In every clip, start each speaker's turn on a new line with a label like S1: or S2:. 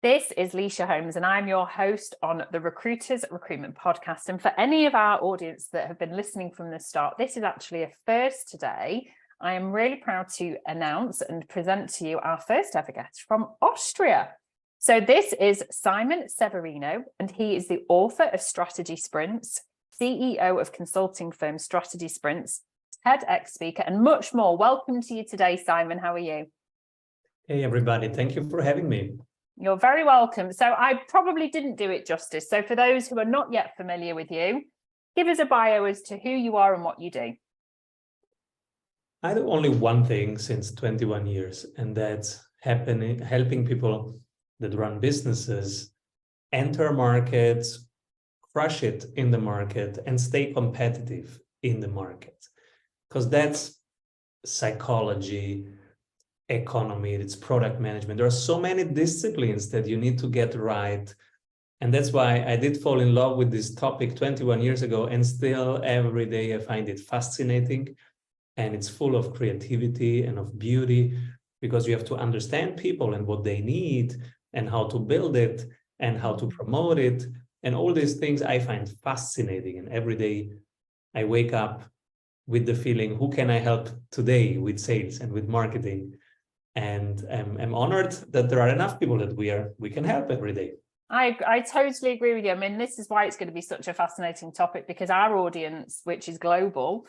S1: This is Leisha Holmes, and I'm your host on the Recruiters Recruitment Podcast. And for any of our audience that have been listening from the start, this is actually a first today. I am really proud to announce and present to you our first ever guest from Austria. So this is Simon Severino, and he is the author of Strategy Sprints, CEO of consulting firm Strategy Sprints, TEDX speaker, and much more. Welcome to you today, Simon. How are you?
S2: Hey, everybody. Thank you for having me.
S1: You're very welcome. So I probably didn't do it justice. So for those who are not yet familiar with you, give us a bio as to who you are and what you do.
S2: I do only one thing since 21 years, and that's helping people that run businesses enter markets, crush it in the market, and stay competitive in the market. Because that's psychology, economy, it's product management. There are so many disciplines that you need to get right. And that's why I did fall in love with this topic 21 years ago. And still every day I find it fascinating. And it's full of creativity and of beauty, because you have to understand people and what they need and how to build it and how to promote it. And all these things I find fascinating. And every day I wake up with the feeling, who can I help today with sales and with marketing? And I'm honored that there are enough people that we can help every day.
S1: I totally agree with you. I mean, this is why it's going to be such a fascinating topic, because our audience, which is global,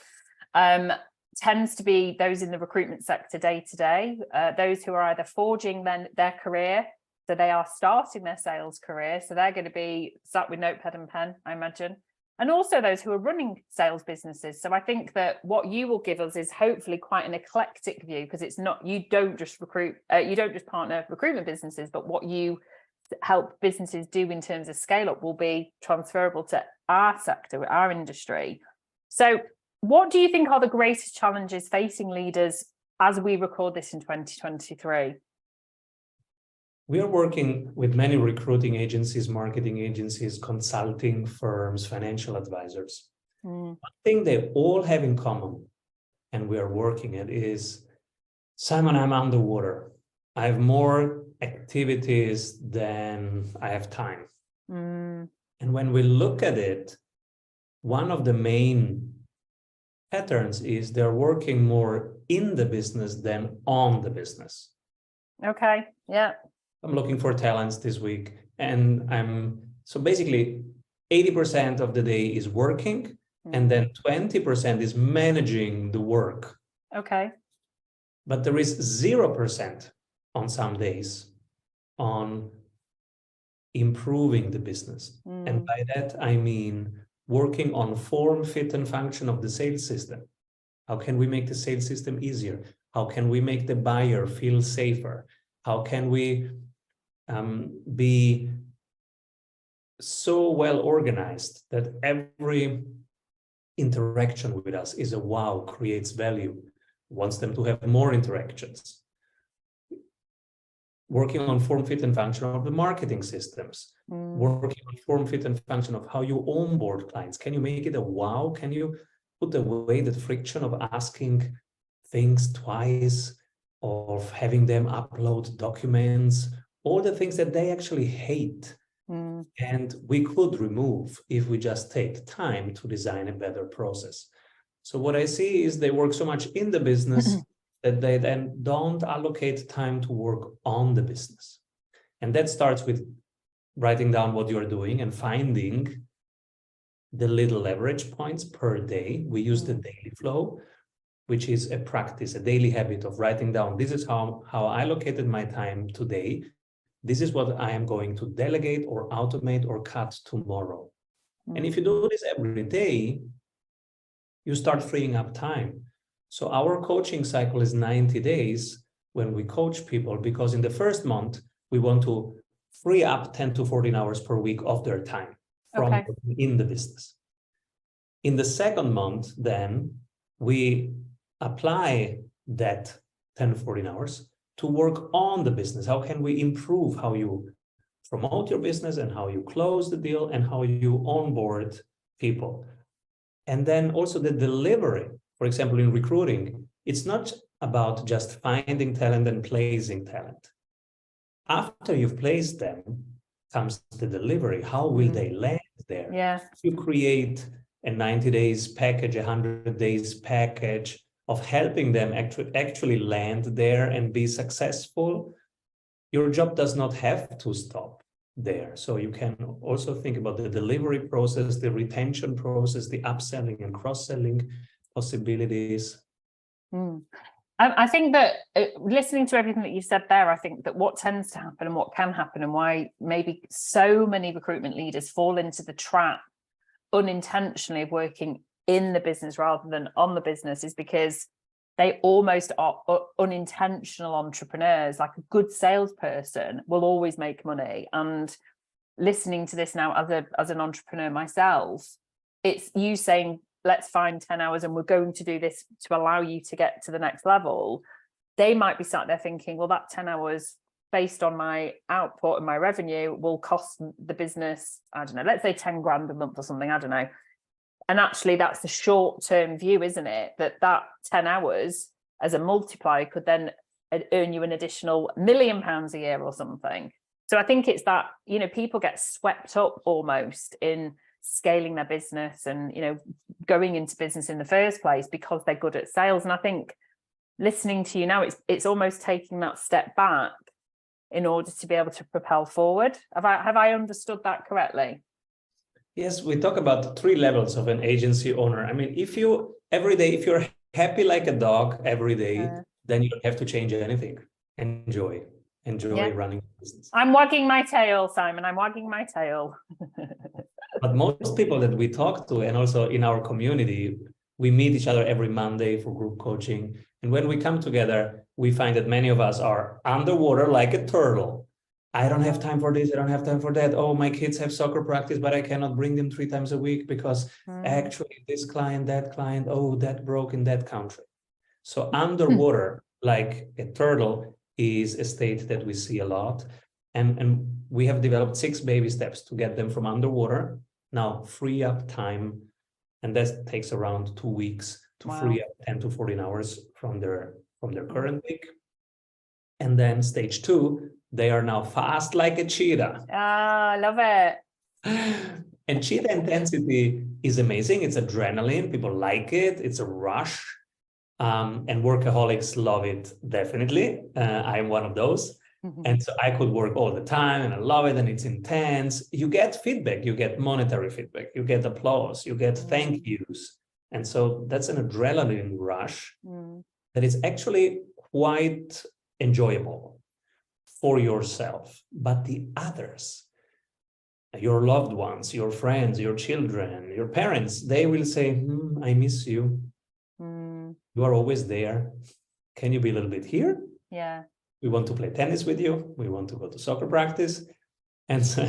S1: tends to be those in the recruitment sector day to day, those who are either forging their career, so they are starting their sales career, so they're going to be sat with notepad and pen, I imagine, and also those who are running sales businesses. So I think that what you will give us is hopefully quite an eclectic view, because it's not, you don't just partner recruitment businesses, but what you help businesses do in terms of scale up will be transferable to our sector, our industry. So what do you think are the greatest challenges facing leaders as we record this in 2023?
S2: We are working with many recruiting agencies, marketing agencies, consulting firms, financial advisors. One thing they all have in common, and we are working at, is, Simon, I'm underwater. I have more activities than I have time. And when we look at it, one of the main patterns is they're working more in the business than on the business.
S1: Okay, yeah.
S2: I'm looking for talents this week, and so basically 80% of the day is working, and then 20% is managing the work.
S1: Okay.
S2: But there is 0% on some days on improving the business. And by that, I mean working on form, fit, and function of the sales system. How can we make the sales system easier? How can we make the buyer feel safer? How can we be so well organized that every interaction with us is a wow, creates value, wants them to have more interactions. Working on form, fit, and function of the marketing systems. Working on form, fit, and function of how you onboard clients. Can you make it a wow? Can you put away the friction of asking things twice, of having them upload documents, all the things that they actually hate. And we could remove if we just take time to design a better process. So what I see is they work so much in the business that they then don't allocate time to work on the business. And that starts with writing down what you're doing and finding the little leverage points per day. We use the daily flow, which is a practice, a daily habit of writing down, this is how I allocated my time today. This is what I am going to delegate or automate or cut tomorrow. And if you do this every day, you start freeing up time. So our coaching cycle is 90 days when we coach people, because in the first month, we want to free up 10 to 14 hours per week of their time from in the business. In the second month, then we apply that 10 to 14 hours to work on the business. How can we improve how you promote your business and how you close the deal and how you onboard people? And then also the delivery. For example, in recruiting, it's not about just finding talent and placing talent. After you've placed them comes the delivery. How will they land there?
S1: Yeah.
S2: You create a 90 days package, 100 days package of helping them actually land there and be successful. Your job does not have to stop there. So you can also think about the delivery process, the retention process, the upselling and cross-selling possibilities.
S1: I think that listening to everything that you've said there, I think that what tends to happen and what can happen and why maybe so many recruitment leaders fall into the trap unintentionally of working in the business rather than on the business is because they almost are unintentional entrepreneurs. Like a good salesperson will always make money. And listening to this now as an entrepreneur myself, it's you saying, let's find 10 hours and we're going to do this to allow you to get to the next level. They might be sat there thinking, well, that 10 hours based on my output and my revenue will cost the business, I don't know, let's say 10 grand a month or something, I don't know. And actually that's the short-term view, isn't it? That 10 hours as a multiplier could then earn you an additional £1 million a year or something. So I think it's that, you know, people get swept up almost in scaling their business and, you know, going into business in the first place because they're good at sales. And I think listening to you now, it's almost taking that step back in order to be able to propel forward. Have I understood that correctly?
S2: Yes, we talk about 3 levels of an agency owner. I mean, if you're happy like a dog every day, then you don't have to change anything. Enjoy running a business.
S1: I'm wagging my tail, Simon. I'm wagging my tail.
S2: But most people that we talk to, and also in our community, we meet each other every Monday for group coaching. And when we come together, we find that many of us are underwater like a turtle. I don't have time for this. I don't have time for that. Oh, my kids have soccer practice, but I cannot bring them 3 times a week because actually this client, oh, that broke in that country. So underwater, like a turtle, is a state that we see a lot. And we have developed 6 baby steps to get them from underwater. Now free up time. And that takes around 2 weeks to free up 10 to 14 hours from their current week. And then stage 2, they are now fast like a cheetah.
S1: I love it.
S2: And cheetah intensity is amazing. It's adrenaline. People like it. It's a rush. And workaholics love it, definitely. I'm one of those. And so I could work all the time and I love it and it's intense. You get feedback, you get monetary feedback, you get applause, you get thank yous. And so that's an adrenaline rush that is actually quite enjoyable for yourself. But the others, your loved ones, your friends, your children, your parents, they will say, I miss you. You are always there. Can you be a little bit here?
S1: Yeah.
S2: We want to play tennis with you. We want to go to soccer practice. And so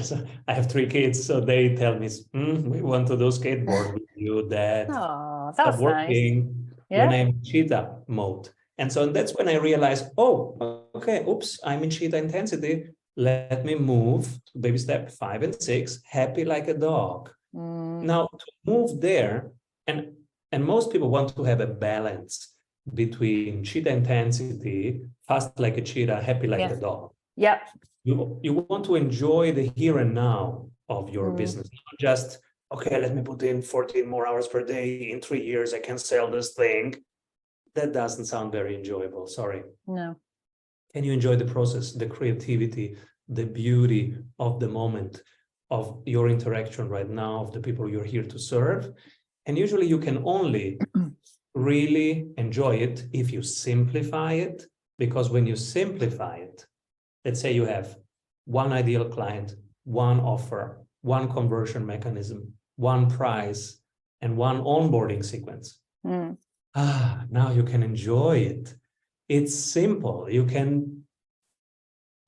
S2: I have 3 kids, so they tell me, we want to do skateboard with you, Dad.
S1: Oh, that's
S2: working
S1: nice. Yeah.
S2: When I'm in cheetah mode. And so that's when I realized, oh, okay, oops, I'm in cheetah intensity. Let me move to baby step 5 and 6, happy like a dog. Now to move there, and most people want to have a balance between cheetah intensity, fast like a cheetah, happy like a dog.
S1: Yeah.
S2: You want to enjoy the here and now of your business, not just, okay, let me put in 14 more hours per day. In 3 years, I can sell this thing. That doesn't sound very enjoyable. Sorry.
S1: No.
S2: Can you enjoy the process, the creativity, the beauty of the moment, of your interaction right now, of the people you're here to serve? And usually you can only really enjoy it if you simplify it, because when you simplify it, let's say you have one ideal client, one offer, one conversion mechanism, one price, and one onboarding sequence. Now you can enjoy it. It's simple. You can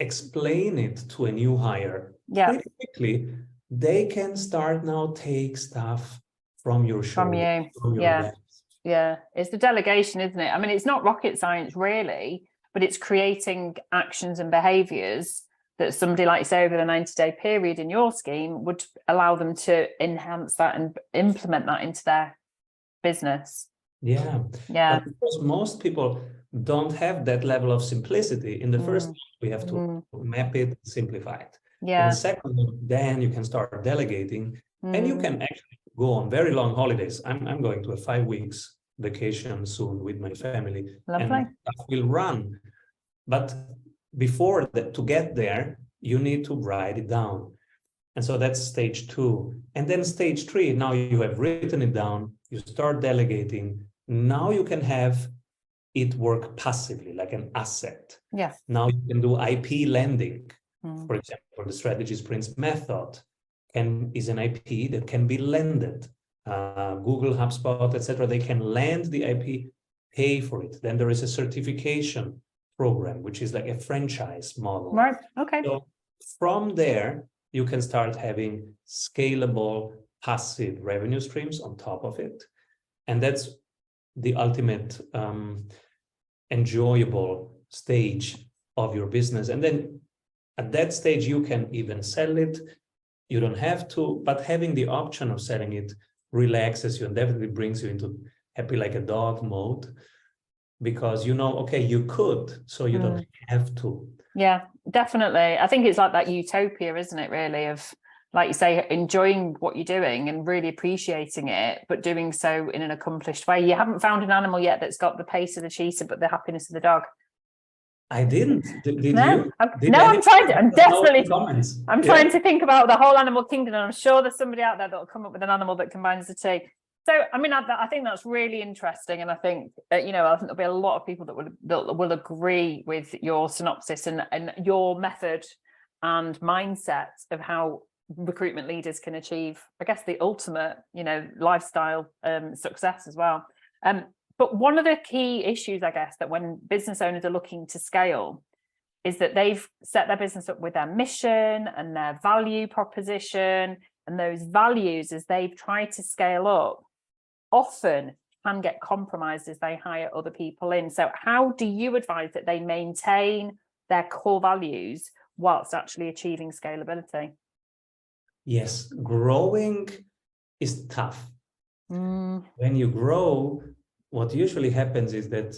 S2: explain it to a new hire pretty quickly. They can start now take stuff from your shoulder, from your back.
S1: Yeah, it's the delegation, isn't it? I mean, it's not rocket science really, but it's creating actions and behaviors that somebody, like you say, over the 90-day period in your scheme would allow them to enhance that and implement that into their business.
S2: Yeah. But of course, most people don't have that level of simplicity. In the first, we have to map it, simplify it.
S1: Yeah.
S2: And second, then you can start delegating, and you can actually go on very long holidays. I'm going to a 5 weeks vacation soon with my family.
S1: Lovely.
S2: And that will run. But before that, to get there, you need to write it down. And so that's stage 2. And then stage 3, now you have written it down, you start delegating. Now you can have it work passively, like an asset.
S1: Yeah.
S2: Now you can do IP lending. For example, the strategy sprints method is an IP that can be lended. Google, HubSpot, etc. They can lend the IP, pay for it. Then there is a certification program, which is like a franchise model.
S1: Right. Okay.
S2: So from there, you can start having scalable, passive revenue streams on top of it. And that's the ultimate enjoyable stage of your business. And then at that stage, you can even sell it. You don't have to, but having the option of selling it relaxes you and definitely brings you into happy like a dog mode, because you know, okay, you could, so you don't have to.
S1: Yeah, definitely. I think it's like that utopia, isn't it, really, of, like you say, enjoying what you're doing and really appreciating it, but doing so in an accomplished way. You haven't found an animal yet that's got the pace of the cheetah, but the happiness of the dog.
S2: I didn't. Did
S1: no,
S2: you?
S1: I'm trying to. I'm definitely. I'm trying to think about the whole animal kingdom, and I'm sure there's somebody out there that will come up with an animal that combines the two. So, I mean, I think that's really interesting, and I think I think there'll be a lot of people that will agree with your synopsis and your method and mindset of how recruitment leaders can achieve, I guess, the ultimate, lifestyle success as well. But one of the key issues, I guess, that when business owners are looking to scale is that they've set their business up with their mission and their value proposition, and those values, as they've tried to scale up, often can get compromised as they hire other people in. So how do you advise that they maintain their core values whilst actually achieving scalability?
S2: Yes, growing is tough. When you grow, what usually happens is that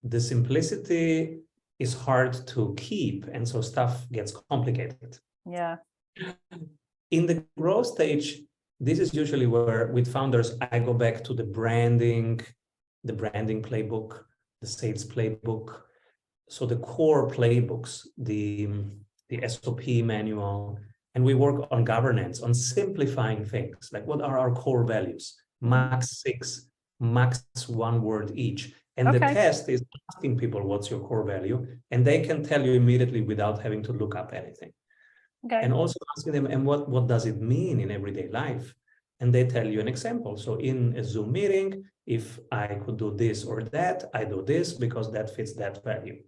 S2: the simplicity is hard to keep, and so stuff gets complicated.
S1: Yeah.
S2: In the growth stage, this is usually where, with founders, I go back to the branding playbook, the sales playbook. So the core playbooks, the SOP manual, and we work on governance, on simplifying things, like what are our core values? Max 6, max 1 word each. And the test is asking people, what's your core value? And they can tell you immediately without having to look up anything. Okay. And also asking them, and what does it mean in everyday life? And they tell you an example. So in a Zoom meeting, if I could do this or that, I do this because that fits that value.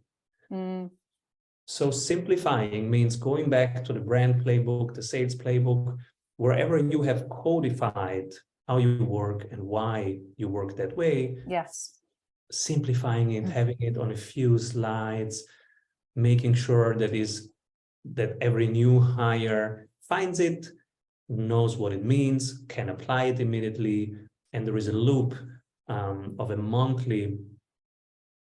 S2: So simplifying means going back to the brand playbook, the sales playbook, wherever you have codified how you work and why you work that way.
S1: Yes.
S2: Simplifying it, having it on a few slides, making sure that every new hire finds it, knows what it means, can apply it immediately, and there is a loop of a monthly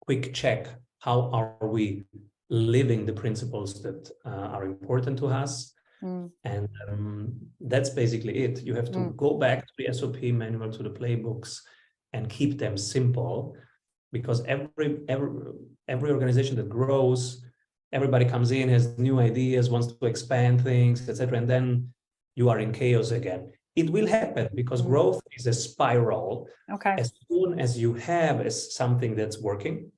S2: quick check. How are we living the principles that are important to us? And that's basically it. You have to go back to the SOP manual, to the playbooks, and keep them simple, because every organization that grows, everybody comes in, has new ideas, wants to expand things, etc., and then you are in chaos again. It will happen because growth is a spiral. Okay. As soon as you have something that's working,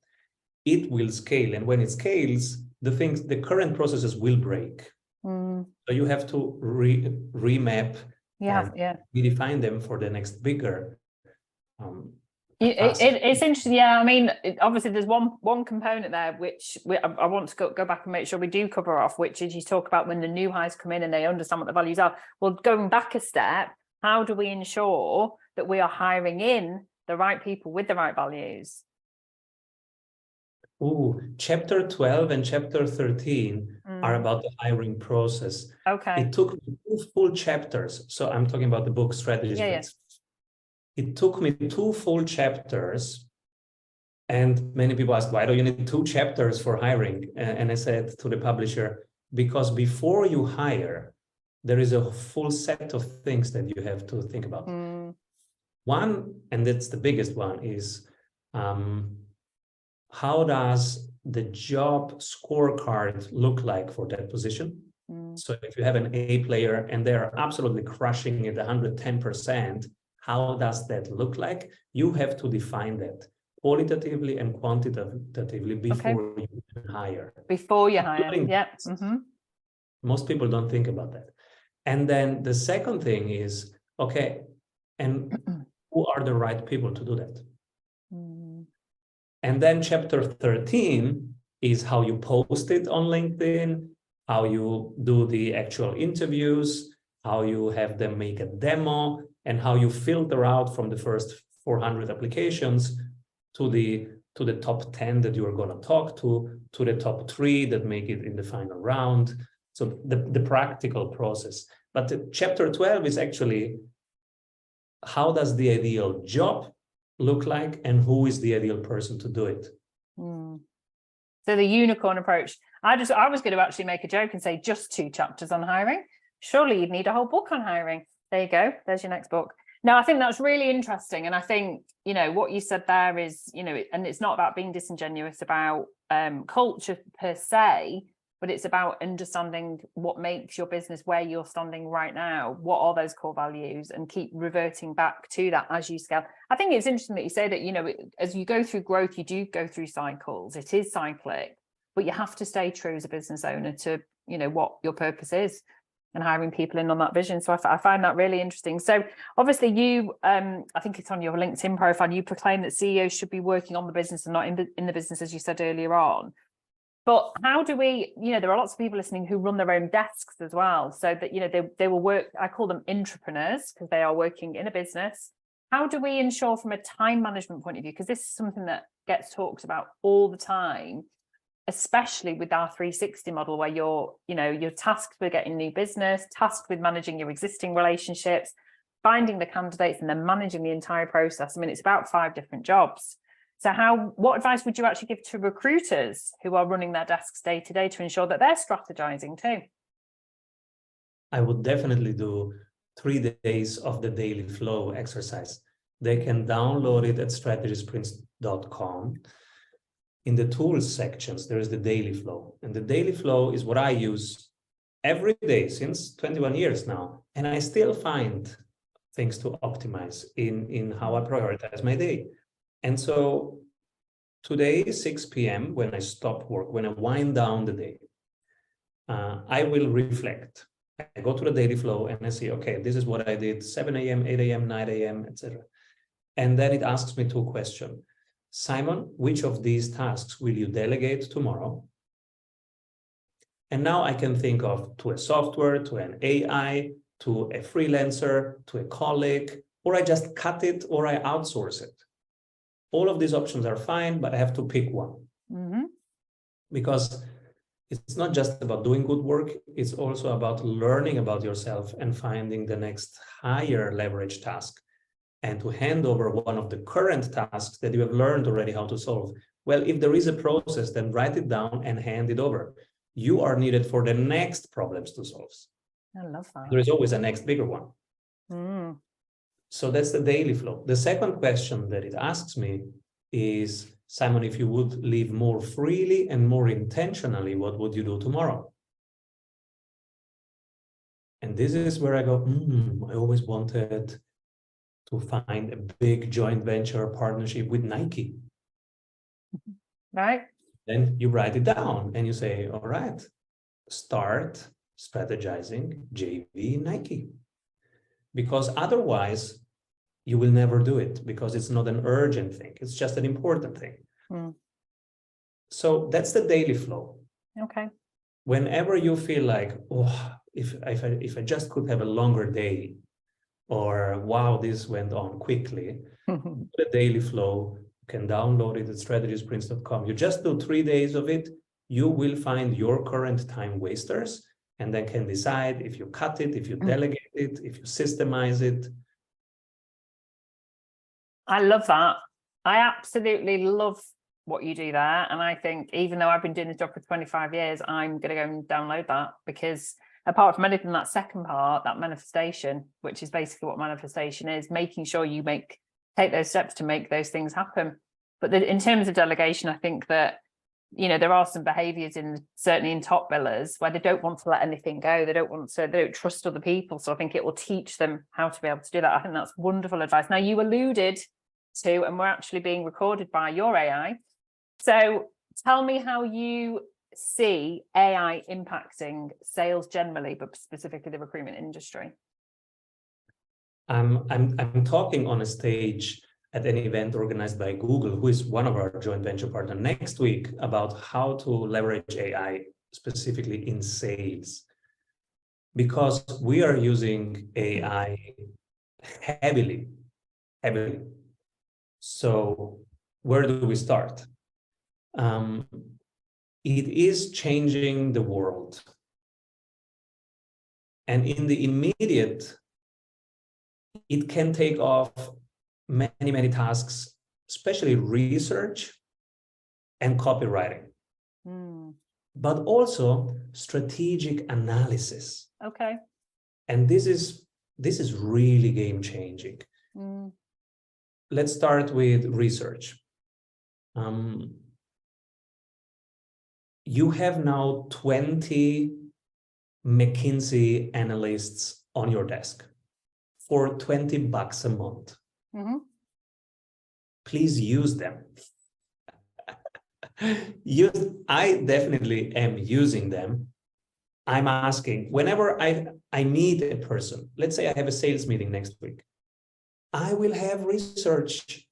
S2: it will scale, and when it scales, the current processes will break. So you have to remap, redefine them for the next bigger.
S1: It's interesting. Yeah, I mean, obviously there's one component there which I want to go back and make sure we do cover off, which is you talk about when the new hires come in and they understand what the values are. Well, going back a step, how do we ensure that we are hiring in the right people with the right values?
S2: Chapter 12 and chapter 13 are about the hiring process. Okay. It took me 2 full chapters. So I'm talking about the book Strategy Sprints. It took me 2 full chapters And many people ask, why do you need 2 chapters for hiring? And I said to the publisher, because before you hire, there is a full set of things that you have to think about. One, and that's the biggest one, is how does the job scorecard look like for that position? So if you have an A player and they're absolutely crushing it 110%, how does that look like? You have to define that qualitatively and quantitatively before you hire.
S1: Before you hire, yeah.
S2: Most people don't think about that. And then the second thing is, okay, and who are the right people to do that? And then chapter 13 is how you post it on LinkedIn, how you do the actual interviews, how you have them make a demo, and how you filter out from the first 400 applications to the top 10 that you are going to talk to the top 3 that make it in the final round. So the practical process. But the chapter 12 is actually, how does the ideal job look like and who is the ideal person to do it?
S1: So the unicorn approach. I was going to actually make a joke and say just 2 chapters on hiring. Surely you'd need a whole book on hiring. There you go. There's your next book. No, I think that's really interesting. And I think, you know, what you said there is, you know, and it's not about being disingenuous about culture per se, but it's about understanding what makes your business where you're standing right now. What are those core values, and keep reverting back to that as you scale. I think it's interesting that you say that, you know, as you go through growth, you do go through cycles. It is cyclic, but you have to stay true as a business owner to, you know, what your purpose is and hiring people in on that vision. So I find that really interesting. So obviously you, I think it's on your LinkedIn profile, you proclaim that CEOs should be working on the business and not in the business, as you said earlier on. But how do we, you know, there are lots of people listening who run their own desks as well. So that, you know, they will work, I call them intrapreneurs because they are working in a business. How do we ensure from a time management point of view, because this is something that gets talked about all the time, especially with our 360 model, where you're tasked with getting new business, tasked with managing your existing relationships, finding the candidates, and then managing the entire process. I mean, it's about 5 different jobs. So what advice would you actually give to recruiters who are running their desks day to day to ensure that they're strategizing too?
S2: I would definitely do 3 days of the daily flow exercise. They can download it at strategysprints.com. In the tools sections, there is the daily flow. And the daily flow is what I use every day since 21 years now. And I still find things to optimize in how I prioritize my day. And so today, 6 p.m., when I stop work, when I wind down the day, I will reflect. I go to the daily flow and I see, okay, this is what I did 7 a.m., 8 a.m., 9 a.m., etc. And then it asks me 2 questions. Simon, which of these tasks will you delegate tomorrow? And now I can think of to a software, to an AI, to a freelancer, to a colleague, or I just cut it or I outsource it. All of these options are fine, but I have to pick one. Because it's not just about doing good work, it's also about learning about yourself and finding the next higher leverage task, and to hand over one of the current tasks that you have learned already how to solve. Well, if there is a process, then write it down and hand it over. You are needed for the next problems to solve.
S1: I love that.
S2: There is always a next bigger one. So that's the daily flow. The second question that it asks me is, Simon, if you would live more freely and more intentionally, what would you do tomorrow? And this is where I go, I always wanted to find a big joint venture partnership with Nike.
S1: Right.
S2: Then you write it down and you say, all right, start strategizing JV Nike. Because otherwise, you will never do it because it's not an urgent thing. It's just an important thing. So that's the daily flow.
S1: Okay.
S2: Whenever you feel like, oh, if I just could have a longer day, or wow, this went on quickly, the daily flow, you can download it at strategysprints.com. You just do 3 days of it. You will find your current time wasters and then can decide if you cut it, if you delegate it, if you systemize it.
S1: I love that. I absolutely love what you do there. And I think even though I've been doing this job for 25 years, I'm going to go and download that, because apart from anything, that second part, that manifestation, which is basically what manifestation is, making sure you take those steps to make those things happen. But in terms of delegation, I think that, you know, there are some behaviors certainly in top billers where they don't want to let anything go. They don't trust other people. So I think it will teach them how to be able to do that. I think that's wonderful advice. Now, you alluded to, and we're actually being recorded by your AI. So tell me how you see AI impacting sales generally, but specifically the recruitment industry.
S2: I'm talking on a stage at an event organized by Google, who is one of our joint venture partners, next week, about how to leverage AI specifically in sales, because we are using AI heavily. So where do we start? It is changing the world. And in the immediate, it can take off many tasks, especially research and copywriting, but also strategic analysis.
S1: Okay.
S2: And this is really game changing. Let's start with research. You have now 20 McKinsey analysts on your desk for $20 a month. Please use them. I definitely am using them. I'm asking, whenever I meet a person, let's say I have a sales meeting next week, I will have research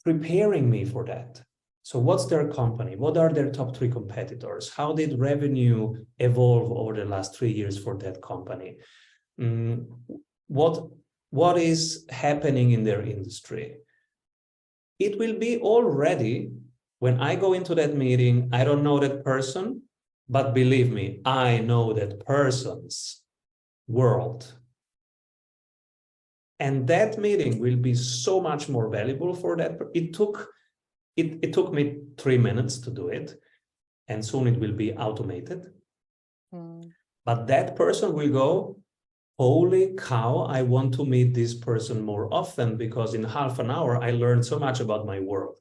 S2: preparing me for that. So what's their company? What are their top 3 competitors? How did revenue evolve over the last 3 years for that company? What is happening in their industry? It will be all ready when I go into that meeting. I don't know that person, but believe me, I know that person's world. And that meeting will be so much more valuable for that. It took me 3 minutes to do it, and soon it will be automated. But that person will go, holy cow, I want to meet this person more often, because in half an hour, I learned so much about my world.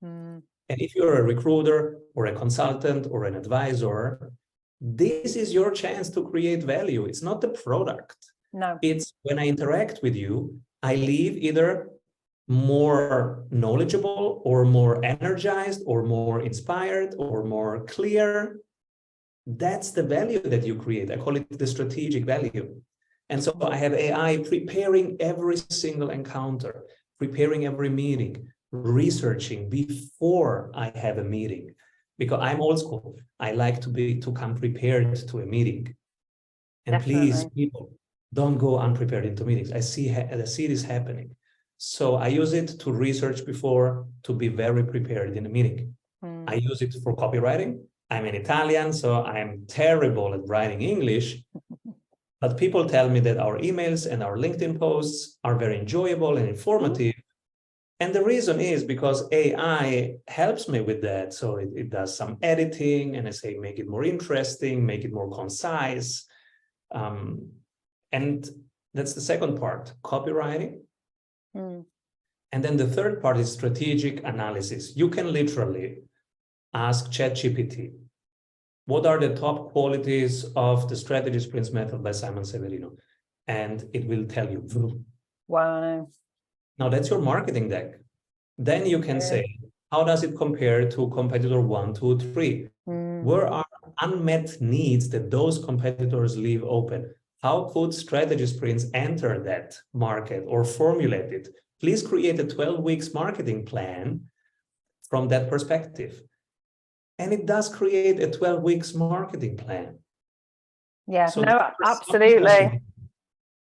S2: And if you're a recruiter or a consultant or an advisor, this is your chance to create value. It's not the product.
S1: No.
S2: It's when I interact with you, I leave either more knowledgeable or more energized or more inspired or more clear. That's the value that you create. I call it the strategic value. And so I have AI preparing every single encounter, preparing every meeting, researching before I have a meeting, because I'm old school. I like to come prepared to a meeting. And
S1: Definitely.
S2: Please, people, don't go unprepared into meetings. I see this happening. So I use it to research before, to be very prepared in a meeting. I use it for copywriting. I'm an Italian, so I'm terrible at writing English. But people tell me that our emails and our LinkedIn posts are very enjoyable and informative. And the reason is because AI helps me with that. So it does some editing, and I say, make it more interesting, make it more concise. And that's the second part, copywriting. And then the third part is strategic analysis. You can literally ask ChatGPT, what are the top qualities of the strategy sprints method by Simon Severino? And it will tell you.
S1: Wow.
S2: Now that's your marketing deck. Then you can say, how does it compare to competitor 1, 2, 3? Where are unmet needs that those competitors leave open? How could strategy sprints enter that market or formulate it? Please create a 12 weeks marketing plan from that perspective. And it does create a 12 weeks marketing plan.
S1: Yeah,
S2: So
S1: no, absolutely.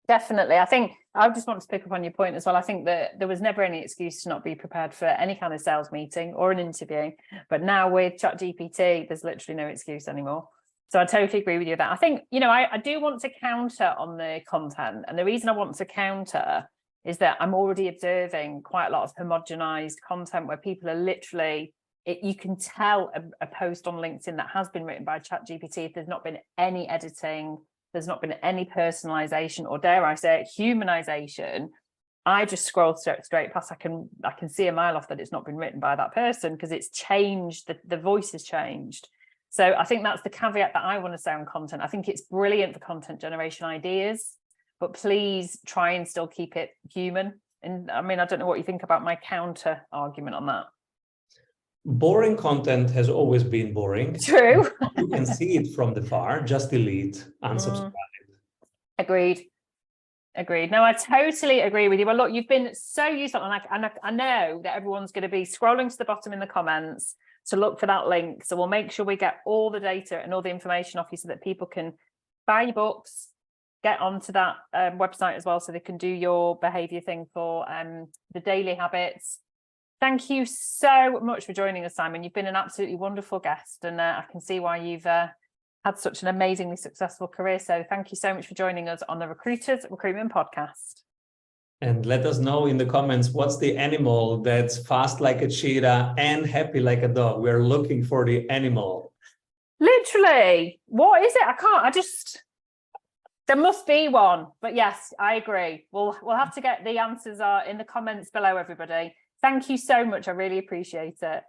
S1: Definitely. I think I just want to pick up on your point as well. I think that there was never any excuse to not be prepared for any kind of sales meeting or an interview. But now with ChatGPT, there's literally no excuse anymore. So I totally agree with you that. I think, you know, I do want to counter on the content. And the reason I want to counter is that I'm already observing quite a lot of homogenized content where people are literally, you can tell a post on LinkedIn that has been written by ChatGPT if there's not been any editing, there's not been any personalization, or dare I say it, humanization. I just scroll straight past. I can see a mile off that it's not been written by that person because it's changed, the voice has changed. So I think that's the caveat that I want to say on content. I think it's brilliant for content generation ideas, but please try and still keep it human. And I mean, I don't know what you think about my counter argument on that.
S2: Boring content has always been boring.
S1: True.
S2: You can see it from the far, just delete, unsubscribe.
S1: Agreed. No, I totally agree with you. Well, look, you've been so useful, and I know that everyone's going to be scrolling to the bottom in the comments to look for that link. So we'll make sure we get all the data and all the information off you so that people can buy your books, get onto that website as well, so they can do your behavior thing for the daily habits. Thank you so much for joining us, Simon. You've been an absolutely wonderful guest, and I can see why you've had such an amazingly successful career. So thank you so much for joining us on the Recruiters Recruitment Podcast. And
S2: let us know in the comments, what's the animal that's fast like a cheetah and happy like a dog? We're looking for the animal.
S1: Literally, what is it? There must be one. But yes, I agree. We'll have to get the answers in the comments below, everybody. Thank you so much. I really appreciate it.